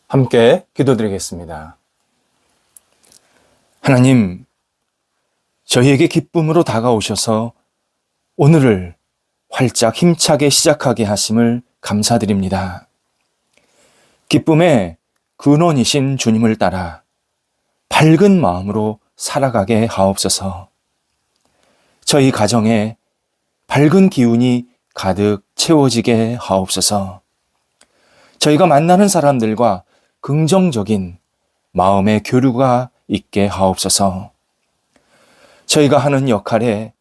함께 기도드리겠습니다. 하나님, 저희에게 기쁨으로 다가오셔서 오늘을 활짝 힘차게 시작하게 하심을 감사드립니다. 기쁨의 근원이신 주님을 따라 밝은 마음으로 살아가게 하옵소서. 저희 가정에 밝은 기운이 가득 채워지게 하옵소서. 저희가 만나는 사람들과 긍정적인 마음의 교류가 있게 하옵소서. 저희가 하는 역할에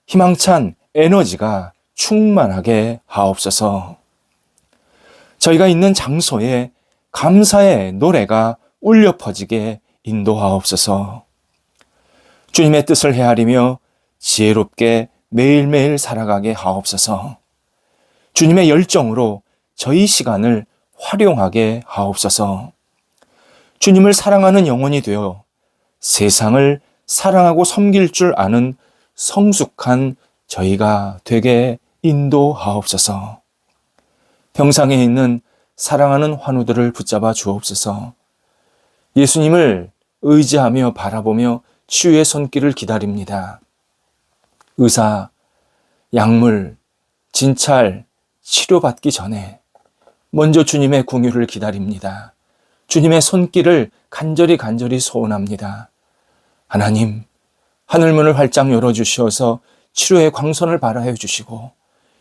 희망찬 에너지가 충만하게 하옵소서. 저희가 있는 장소에 감사의 노래가 울려 퍼지게 인도하옵소서. 주님의 뜻을 헤아리며 지혜롭게 매일매일 살아가게 하옵소서. 주님의 열정으로 저희 시간을 활용하게 하옵소서. 주님을 사랑하는 영혼이 되어 세상을 사랑하고 섬길 줄 아는 성숙한 저희가 되게 인도하옵소서. 병상에 있는 사랑하는 환우들을 붙잡아 주옵소서. 예수님을 의지하며 바라보며 치유의 손길을 기다립니다. 의사, 약물, 진찰, 치료받기 전에 먼저 주님의 궁유를 기다립니다. 주님의 손길을 간절히 소원합니다. 하나님, 하늘문을 활짝 열어주셔서 치료의 광선을 발하여 주시고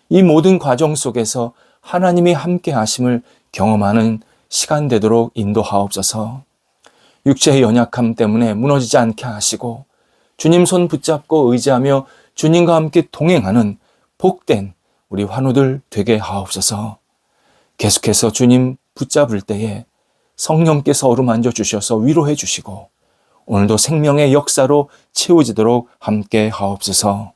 이 모든 과정 속에서 하나님이 함께 하심을 경험하는 시간 되도록 인도하옵소서. 육체의 연약함 때문에 무너지지 않게 하시고 주님 손 붙잡고 의지하며 주님과 함께 동행하는 복된 우리 환우들 되게 하옵소서. 계속해서 주님 붙잡을 때에 성령께서 어루만져 주셔서 위로해 주시고 오늘도 생명의 역사로 채워지도록 함께 하옵소서.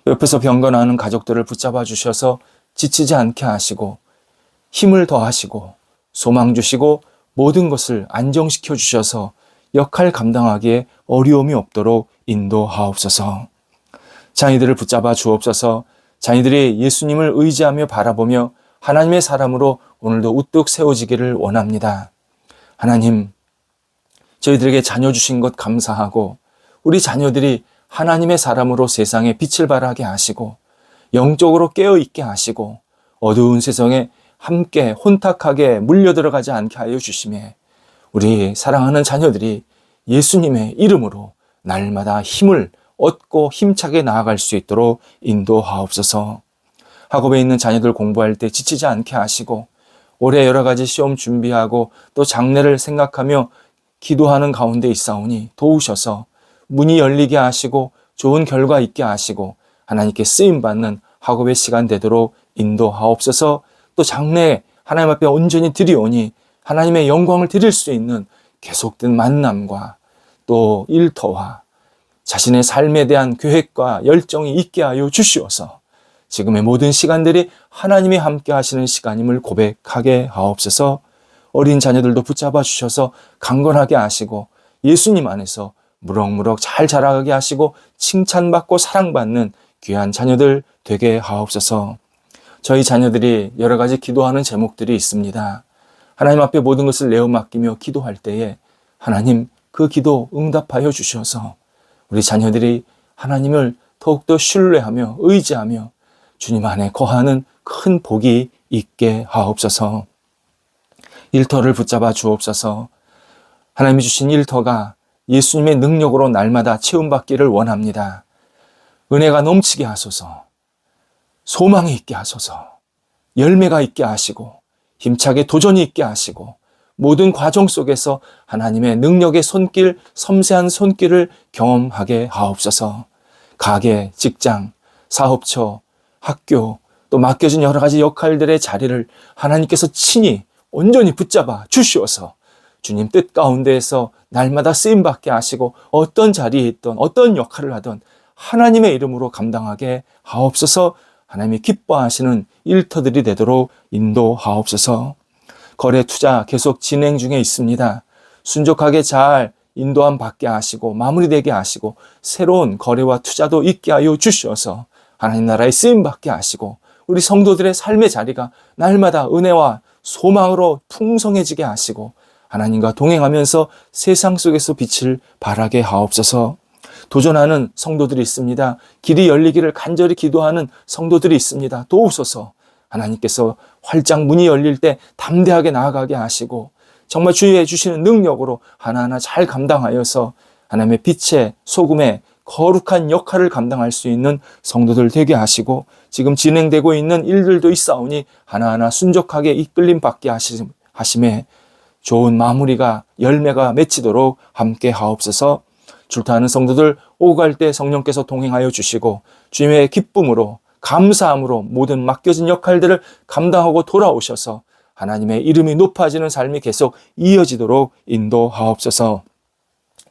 옆에서 병건하는 가족들을 붙잡아 주셔서 지치지 않게 하시고 힘을 더하시고 소망 주시고 모든 것을 안정시켜 주셔서 역할 감당하기에 어려움이 없도록 인도하옵소서. 자녀들을 붙잡아 주옵소서. 자녀들이 예수님을 의지하며 바라보며 하나님의 사람으로 오늘도 우뚝 세워지기를 원합니다. 하나님, 저희들에게 자녀 주신 것 감사하고 우리 자녀들이 하나님의 사람으로 세상에 빛을 발하게 하시고 영적으로 깨어있게 하시고 어두운 세상에 함께 혼탁하게 물려들어가지 않게 하여 주시매 우리 사랑하는 자녀들이 예수님의 이름으로 날마다 힘을 얻고 힘차게 나아갈 수 있도록 인도하옵소서. 학업에 있는 자녀들 공부할 때 지치지 않게 하시고 올해 여러 가지 시험 준비하고 또 장래를 생각하며 기도하는 가운데 있사오니 도우셔서 문이 열리게 하시고 좋은 결과 있게 하시고 하나님께 쓰임받는 학업의 시간 되도록 인도하옵소서. 또 장래에 하나님 앞에 온전히 드리오니 하나님의 영광을 드릴 수 있는 계속된 만남과 또 일터와 자신의 삶에 대한 계획과 열정이 있게 하여 주시어서 지금의 모든 시간들이 하나님이 함께 하시는 시간임을 고백하게 하옵소서. 어린 자녀들도 붙잡아 주셔서 강건하게 하시고 예수님 안에서 무럭무럭 잘 자라게 하시고 칭찬받고 사랑받는 귀한 자녀들 되게 하옵소서. 저희 자녀들이 여러 가지 기도하는 제목들이 있습니다. 하나님 앞에 모든 것을 내어 맡기며 기도할 때에 하나님 그 기도 응답하여 주셔서 우리 자녀들이 하나님을 더욱더 신뢰하며 의지하며 주님 안에 거하는 큰 복이 있게 하옵소서. 일터를 붙잡아 주옵소서. 하나님이 주신 일터가 예수님의 능력으로 날마다 채움받기를 원합니다. 은혜가 넘치게 하소서. 소망이 있게 하소서. 열매가 있게 하시고 힘차게 도전이 있게 하시고 모든 과정 속에서 하나님의 능력의 손길, 섬세한 손길을 경험하게 하옵소서. 가게, 직장, 사업처, 학교, 또 맡겨진 여러 가지 역할들의 자리를 하나님께서 친히 온전히 붙잡아 주시어서 주님 뜻 가운데에서 날마다 쓰임받게 하시고 어떤 자리에 있던 어떤 역할을 하던 하나님의 이름으로 감당하게 하옵소서. 하나님이 기뻐하시는 일터들이 되도록 인도하옵소서. 거래 투자 계속 진행 중에 있습니다. 순적하게 잘 인도함 받게 하시고 마무리되게 하시고 새로운 거래와 투자도 있게 하여 주셔서 하나님 나라에 쓰임받게 하시고 우리 성도들의 삶의 자리가 날마다 은혜와 소망으로 풍성해지게 하시고 하나님과 동행하면서 세상 속에서 빛을 발하게 하옵소서. 도전하는 성도들이 있습니다. 길이 열리기를 간절히 기도하는 성도들이 있습니다. 도우소서. 하나님께서 활짝 문이 열릴 때 담대하게 나아가게 하시고 정말 주의 주시는 능력으로 하나하나 잘 감당하여서 하나님의 빛의 소금의 거룩한 역할을 감당할 수 있는 성도들 되게 하시고 지금 진행되고 있는 일들도 있사오니 하나하나 순적하게 이끌림 받게 하심에 좋은 마무리가 열매가 맺히도록 함께 하옵소서. 출타하는 성도들 오고 갈 때 성령께서 동행하여 주시고 주님의 기쁨으로 감사함으로 모든 맡겨진 역할들을 감당하고 돌아오셔서 하나님의 이름이 높아지는 삶이 계속 이어지도록 인도하옵소서.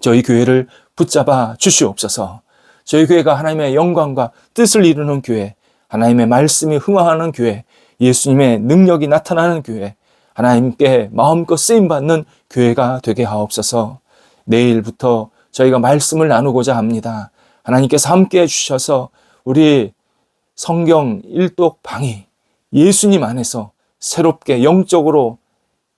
저희 교회를 붙잡아 주시옵소서. 저희 교회가 하나님의 영광과 뜻을 이루는 교회, 하나님의 말씀이 흥황하는 교회, 예수님의 능력이 나타나는 교회, 하나님께 마음껏 쓰임받는 교회가 되게 하옵소서. 내일부터 저희가 말씀을 나누고자 합니다. 하나님께서 함께 해주셔서 우리 성경 일독 방이 예수님 안에서 새롭게 영적으로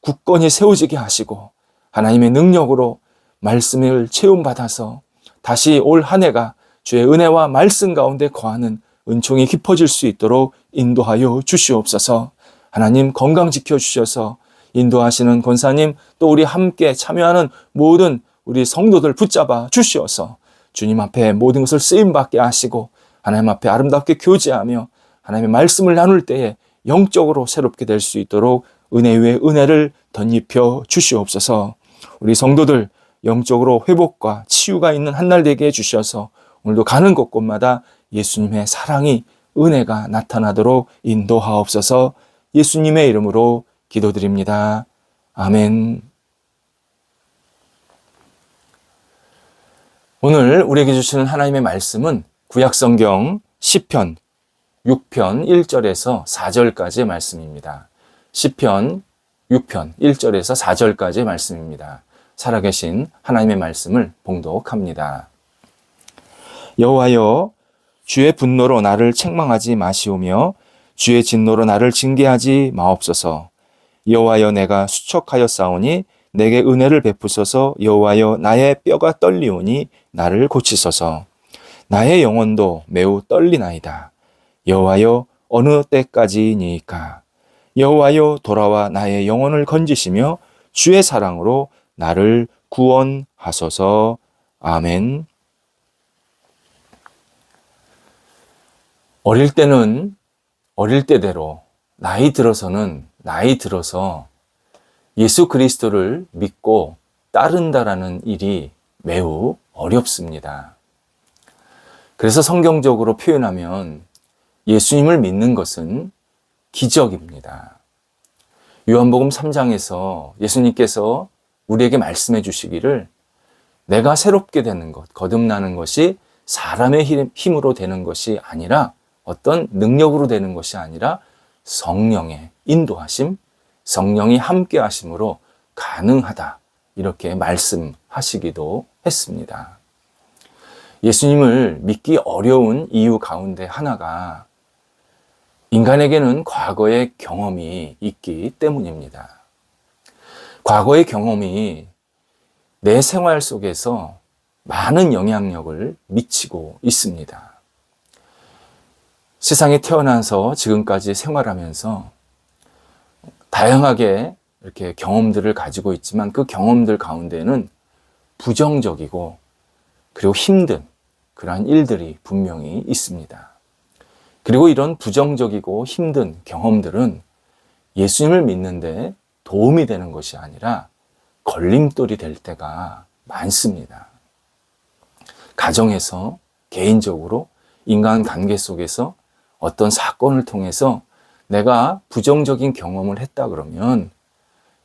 굳건히 세워지게 하시고 하나님의 능력으로 말씀을 체험받아서 다시 올 한 해가 주의 은혜와 말씀 가운데 거하는 은총이 깊어질 수 있도록 인도하여 주시옵소서. 하나님 건강 지켜주셔서 인도하시는 권사님 또 우리 함께 참여하는 모든 우리 성도들 붙잡아 주시어서 주님 앞에 모든 것을 쓰임받게 하시고 하나님 앞에 아름답게 교제하며 하나님의 말씀을 나눌 때에 영적으로 새롭게 될 수 있도록 은혜 위에 은혜를 덧입혀 주시옵소서. 우리 성도들 영적으로 회복과 치유가 있는 한 날 되게 해주셔서 오늘도 가는 곳곳마다 예수님의 사랑이 은혜가 나타나도록 인도하옵소서. 예수님의 이름으로 기도드립니다. 아멘. 오늘 우리에게 주시는 하나님의 말씀은 구약성경 시편 6편 1절에서 4절까지의 말씀입니다. 시편 6편 1절에서 4절까지의 말씀입니다. 살아계신 하나님의 말씀을 봉독합니다. 여호와여, 주의 분노로 나를 책망하지 마시오며 주의 진노로 나를 징계하지 마옵소서. 여호와여, 내가 수척하였사오니 내게 은혜를 베푸소서. 여호와여, 나의 뼈가 떨리오니 나를 고치소서. 나의 영혼도 매우 떨리나이다. 여호와여, 어느 때까지니이까? 여호와여, 돌아와 나의 영혼을 건지시며 주의 사랑으로 나를 구원하소서. 아멘. 어릴 때는 어릴 때대로, 나이 들어서는 나이 들어서 예수 그리스도를 믿고 따른다라는 일이 매우 어렵습니다. 그래서 성경적으로 표현하면 예수님을 믿는 것은 기적입니다. 요한복음 3장에서 예수님께서 우리에게 말씀해 주시기를 내가 새롭게 되는 것, 거듭나는 것이 사람의 힘으로 되는 것이 아니라 어떤 능력으로 되는 것이 아니라 성령의 인도하심, 성령이 함께 하심으로 가능하다. 이렇게 말씀하시기도 했습니다. 예수님을 믿기 어려운 이유 가운데 하나가 인간에게는 과거의 경험이 있기 때문입니다. 과거의 경험이 내 생활 속에서 많은 영향력을 미치고 있습니다. 세상에 태어나서 지금까지 생활하면서 다양하게 이렇게 경험들을 가지고 있지만 그 경험들 가운데는 부정적이고 그리고 힘든 그러한 일들이 분명히 있습니다. 그리고 이런 부정적이고 힘든 경험들은 예수님을 믿는데 도움이 되는 것이 아니라 걸림돌이 될 때가 많습니다. 가정에서, 개인적으로, 인간관계 속에서 어떤 사건을 통해서 내가 부정적인 경험을 했다 그러면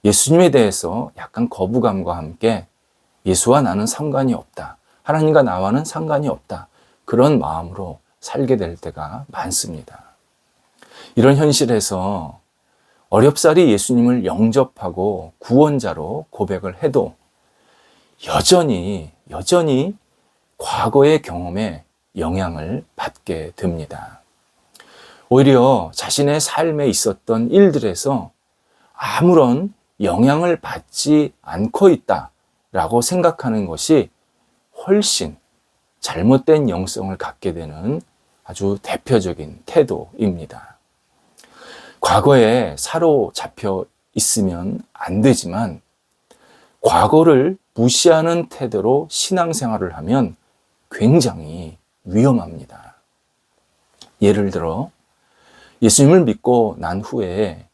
예수님에 대해서 약간 거부감과 함께 예수와 나는 상관이 없다. 하나님과 나와는 상관이 없다. 그런 마음으로 살게 될 때가 많습니다. 이런 현실에서 어렵사리 예수님을 영접하고 구원자로 고백을 해도 여전히 과거의 경험에 영향을 받게 됩니다. 오히려 자신의 삶에 있었던 일들에서 아무런 영향을 받지 않고 있다라고 생각하는 것이 훨씬 잘못된 영성을 갖게 되는 아주 대표적인 태도입니다. 과거에 사로잡혀 있으면 안 되지만 과거를 무시하는 태도로 신앙생활을 하면 굉장히 위험합니다. 예를 들어 예수님을 믿고 난 후에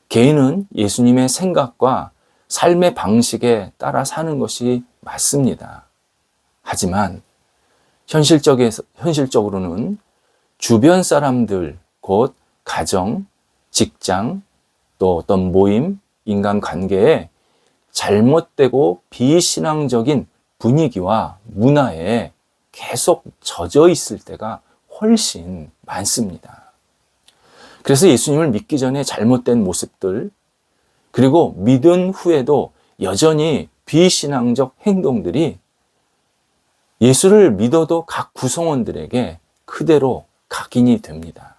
개인은 예수님의 생각과 삶의 방식에 따라 사는 것이 맞습니다. 하지만 현실적으로는 주변 사람들, 곧 가정, 직장, 또 어떤 모임, 인간관계에 잘못되고 비신앙적인 분위기와 문화에 계속 젖어 있을 때가 훨씬 많습니다. 그래서 예수님을 믿기 전에 잘못된 모습들, 그리고 믿은 후에도 여전히 비신앙적 행동들이 예수를 믿어도 각 구성원들에게 그대로 각인이 됩니다.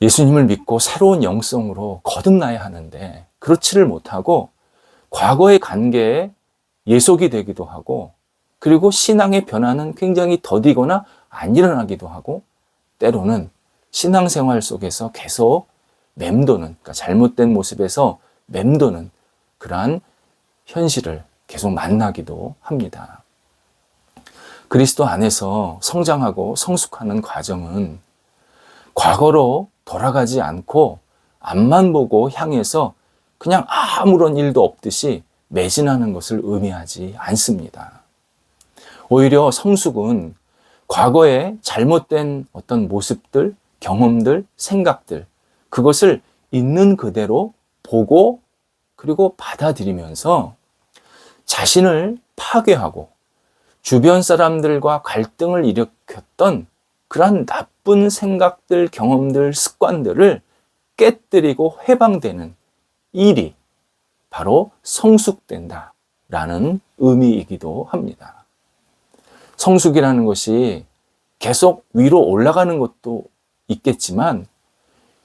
예수님을 믿고 새로운 영성으로 거듭나야 하는데 그렇지를 못하고 과거의 관계에 예속이 되기도 하고, 그리고 신앙의 변화는 굉장히 더디거나 안 일어나기도 하고, 때로는 신앙생활 속에서 계속 맴도는, 그러니까 잘못된 모습에서 맴도는 그러한 현실을 계속 만나기도 합니다. 그리스도 안에서 성장하고 성숙하는 과정은 과거로 돌아가지 않고 앞만 보고 향해서 그냥 아무런 일도 없듯이 매진하는 것을 의미하지 않습니다. 오히려 성숙은 과거의 잘못된 어떤 모습들, 경험들, 생각들, 그것을 있는 그대로 보고 그리고 받아들이면서 자신을 파괴하고 주변 사람들과 갈등을 일으켰던 그러한 나쁜 생각들, 경험들, 습관들을 깨뜨리고 해방되는 일이 바로 성숙된다라는 의미이기도 합니다. 성숙이라는 것이 계속 위로 올라가는 것도 있겠지만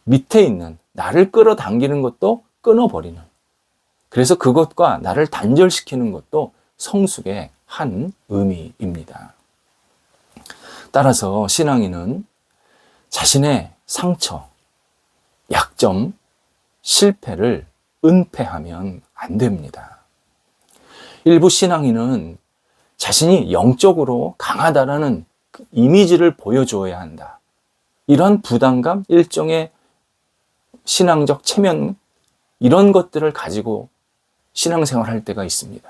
밑에 있는 나를 끌어당기는 것도 끊어버리는, 그래서 그것과 나를 단절시키는 것도 성숙의 한 의미입니다. 따라서 신앙인은 자신의 상처, 약점, 실패를 은폐하면 안 됩니다. 일부 신앙인은 자신이 영적으로 강하다라는 그 이미지를 보여줘야 한다, 이런 부담감, 일종의 신앙적 체면, 이런 것들을 가지고 신앙생활할 때가 있습니다.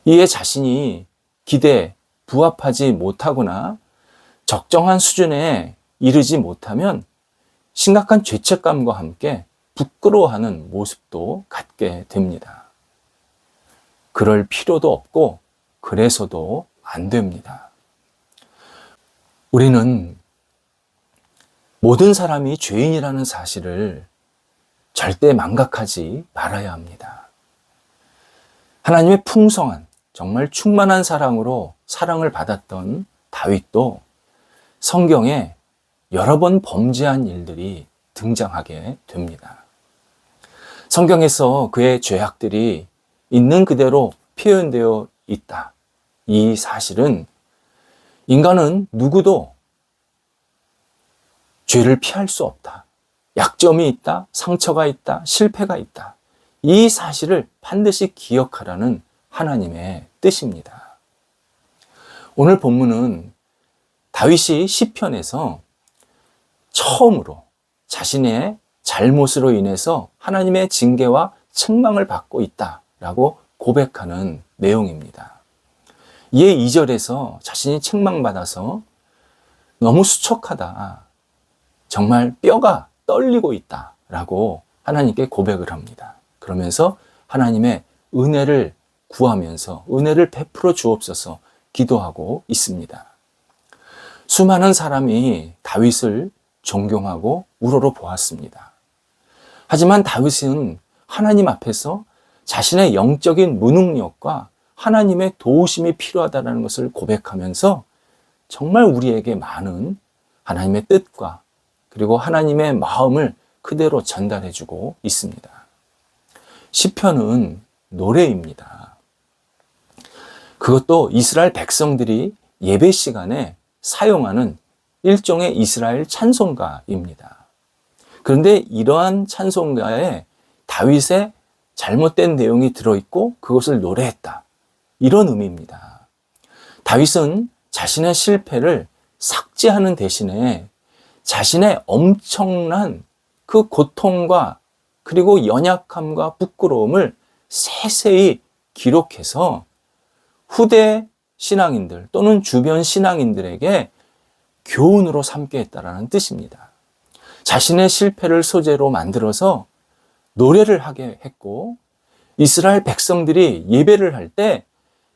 이에 자신이 기대에 부합하지 못하거나 적정한 수준에 이르지 못하면 심각한 죄책감과 함께 부끄러워하는 모습도 갖게 됩니다. 그럴 필요도 없고 그래서도 안 됩니다. 우리는 모든 사람이 죄인이라는 사실을 절대 망각하지 말아야 합니다. 하나님의 풍성한, 정말 충만한 사랑으로 사랑을 받았던 다윗도 성경에 여러 번 범죄한 일들이 등장하게 됩니다. 성경에서 그의 죄악들이 있는 그대로 표현되어 있다. 이 사실은 인간은 누구도 죄를 피할 수 없다. 약점이 있다, 상처가 있다, 실패가 있다. 이 사실을 반드시 기억하라는 하나님의 뜻입니다. 오늘 본문은 다윗이 시편에서 처음으로 자신의 잘못으로 인해서 하나님의 징계와 책망을 받고 있다라고 고백하는 내용입니다. 이에 2절에서 자신이 책망받아서 너무 수척하다, 정말 뼈가 떨리고 있다라고 하나님께 고백을 합니다. 그러면서 하나님의 은혜를 구하면서 은혜를 베풀어 주옵소서 기도하고 있습니다. 수많은 사람이 다윗을 존경하고 우러러 보았습니다. 하지만 다윗은 하나님 앞에서 자신의 영적인 무능력과 하나님의 도우심이 필요하다는 것을 고백하면서 정말 우리에게 많은 하나님의 뜻과 그리고 하나님의 마음을 그대로 전달해주고 있습니다. 시편은 노래입니다. 그것도 이스라엘 백성들이 예배 시간에 사용하는 일종의 이스라엘 찬송가입니다. 그런데 이러한 찬송가에 다윗의 잘못된 내용이 들어있고 그것을 노래했다, 이런 의미입니다. 다윗은 자신의 실패를 삭제하는 대신에 자신의 엄청난 그 고통과 그리고 연약함과 부끄러움을 세세히 기록해서 후대 신앙인들 또는 주변 신앙인들에게 교훈으로 삼게 했다라는 뜻입니다. 자신의 실패를 소재로 만들어서 노래를 하게 했고, 이스라엘 백성들이 예배를 할 때,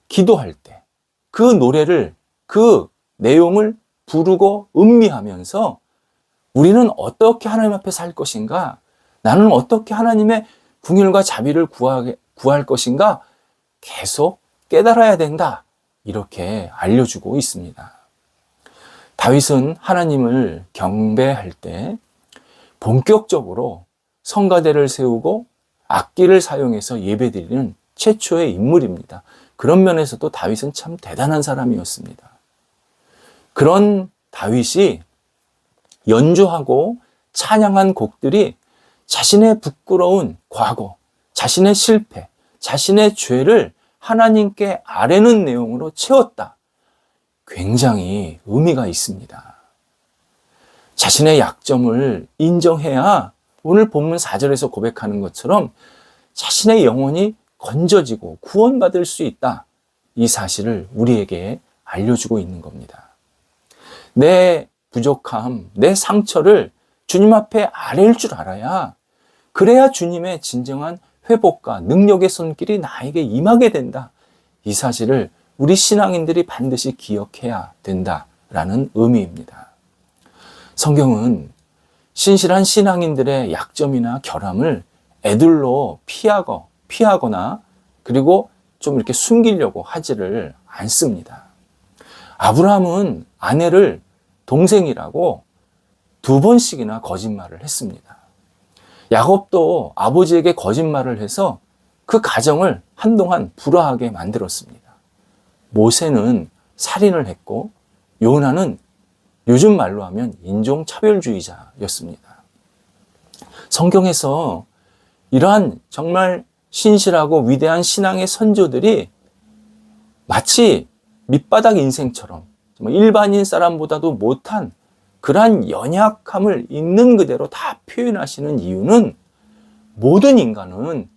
기도할 때 그 노래를, 그 내용을 부르고 음미하면서 우리는 어떻게 하나님 앞에 살 것인가, 나는 어떻게 하나님의 긍휼과 자비를 구할 것인가 계속 깨달아야 된다, 이렇게 알려주고 있습니다. 다윗은 하나님을 경배할 때 본격적으로 성가대를 세우고 악기를 사용해서 예배드리는 최초의 인물입니다. 그런 면에서도 다윗은 참 대단한 사람이었습니다. 그런 다윗이 연주하고 찬양한 곡들이 자신의 부끄러운 과거, 자신의 실패, 자신의 죄를 하나님께 아뢰는 내용으로 채웠다. 굉장히 의미가 있습니다. 자신의 약점을 인정해야 오늘 본문 4절에서 고백하는 것처럼 자신의 영혼이 건져지고 구원받을 수 있다. 이 사실을 우리에게 알려주고 있는 겁니다. 내 부족함, 내 상처를 주님 앞에 아뢰일 줄 알아야, 그래야 주님의 진정한 회복과 능력의 손길이 나에게 임하게 된다. 이 사실을 우리 신앙인들이 반드시 기억해야 된다라는 의미입니다. 성경은 신실한 신앙인들의 약점이나 결함을 애들로 피하거나 그리고 좀 이렇게 숨기려고 하지를 않습니다. 아브라함은 아내를 동생이라고 2번씩이나 거짓말을 했습니다. 야곱도 아버지에게 거짓말을 해서 그 가정을 한동안 불화하게 만들었습니다. 모세는 살인을 했고 요나는 요즘 말로 하면 인종차별주의자였습니다. 성경에서 이러한 정말 신실하고 위대한 신앙의 선조들이 마치 밑바닥 인생처럼 일반인 사람보다도 못한 그러한 연약함을 있는 그대로 다 표현하시는 이유는 모든 인간은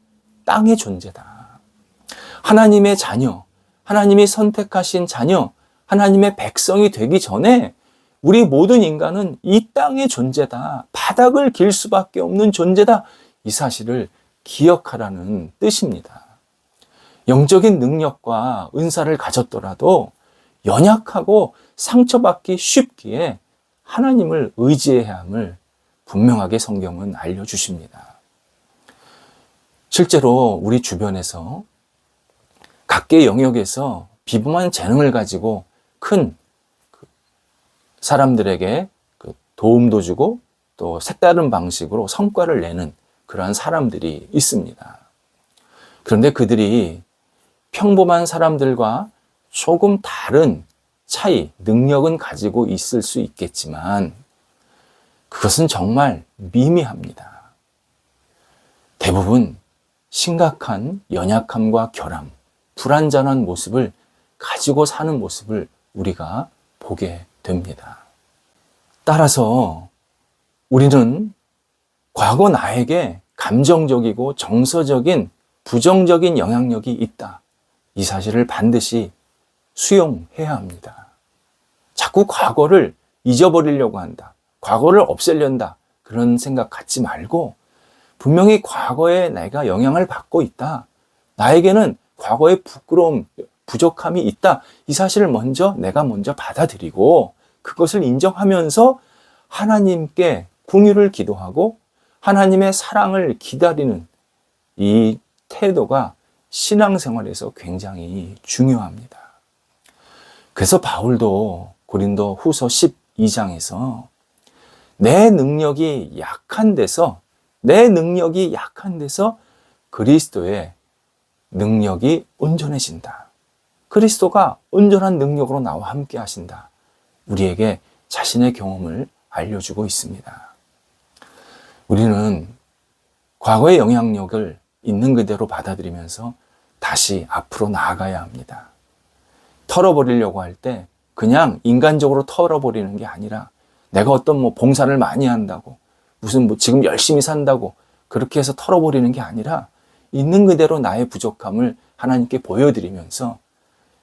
땅의 존재다. 하나님의 자녀, 하나님이 선택하신 자녀, 하나님의 백성이 되기 전에 우리 모든 인간은 이 땅의 존재다. 바닥을 길 수밖에 없는 존재다. 이 사실을 기억하라는 뜻입니다. 영적인 능력과 은사를 가졌더라도 연약하고 상처받기 쉽기에 하나님을 의지해야 함을 분명하게 성경은 알려주십니다. 실제로 우리 주변에서 각계 영역에서 비범한 재능을 가지고 큰 사람들에게 도움도 주고 또 색다른 방식으로 성과를 내는 그러한 사람들이 있습니다. 그런데 그들이 평범한 사람들과 조금 다른 차이, 능력은 가지고 있을 수 있겠지만 그것은 정말 미미합니다. 대부분 심각한 연약함과 결함, 불완전한 모습을 가지고 사는 모습을 우리가 보게 됩니다. 따라서 우리는 과거 나에게 감정적이고 정서적인 부정적인 영향력이 있다. 이 사실을 반드시 수용해야 합니다. 자꾸 과거를 잊어버리려고 한다. 과거를 없애려한다. 그런 생각 갖지 말고 분명히 과거에 내가 영향을 받고 있다. 나에게는 과거의 부끄러움, 부족함이 있다. 이 사실을 내가 먼저 받아들이고 그것을 인정하면서 하나님께 긍휼을 기도하고 하나님의 사랑을 기다리는 이 태도가 신앙생활에서 굉장히 중요합니다. 그래서 바울도 고린도 후서 12장에서 내 능력이 약한 데서 내 능력이 약한 데서 그리스도의 능력이 온전해진다. 그리스도가 온전한 능력으로 나와 함께 하신다. 우리에게 자신의 경험을 알려주고 있습니다. 우리는 과거의 영향력을 있는 그대로 받아들이면서 다시 앞으로 나아가야 합니다. 털어버리려고 할 때 그냥 인간적으로 털어버리는 게 아니라 내가 어떤 봉사를 많이 한다고 무슨 지금 열심히 산다고 그렇게 해서 털어버리는 게 아니라 있는 그대로 나의 부족함을 하나님께 보여드리면서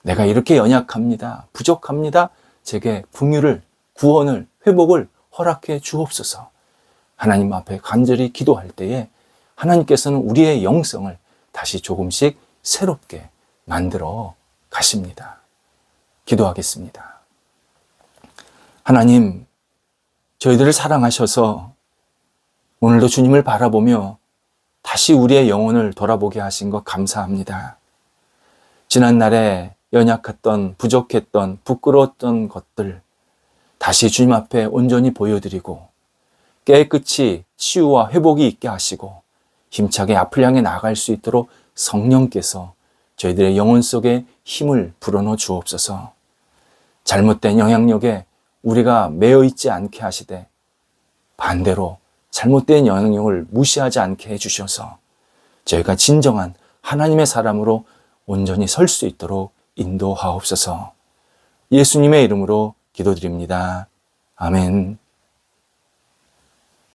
내가 이렇게 연약합니다. 부족합니다. 제게 긍휼을, 구원을, 회복을 허락해 주옵소서. 하나님 앞에 간절히 기도할 때에 하나님께서는 우리의 영성을 다시 조금씩 새롭게 만들어 가십니다. 기도하겠습니다. 하나님, 저희들을 사랑하셔서 오늘도 주님을 바라보며 다시 우리의 영혼을 돌아보게 하신 것 감사합니다. 지난날에 연약했던, 부족했던, 부끄러웠던 것들 다시 주님 앞에 온전히 보여드리고 깨끗이 치유와 회복이 있게 하시고 힘차게 앞을 향해 나아갈 수 있도록 성령께서 저희들의 영혼 속에 힘을 불어넣어 주옵소서. 잘못된 영향력에 우리가 매여 있지 않게 하시되 반대로 잘못된 영향력을 무시하지 않게 해주셔서 저희가 진정한 하나님의 사람으로 온전히 설 수 있도록 인도하옵소서. 예수님의 이름으로 기도드립니다. 아멘.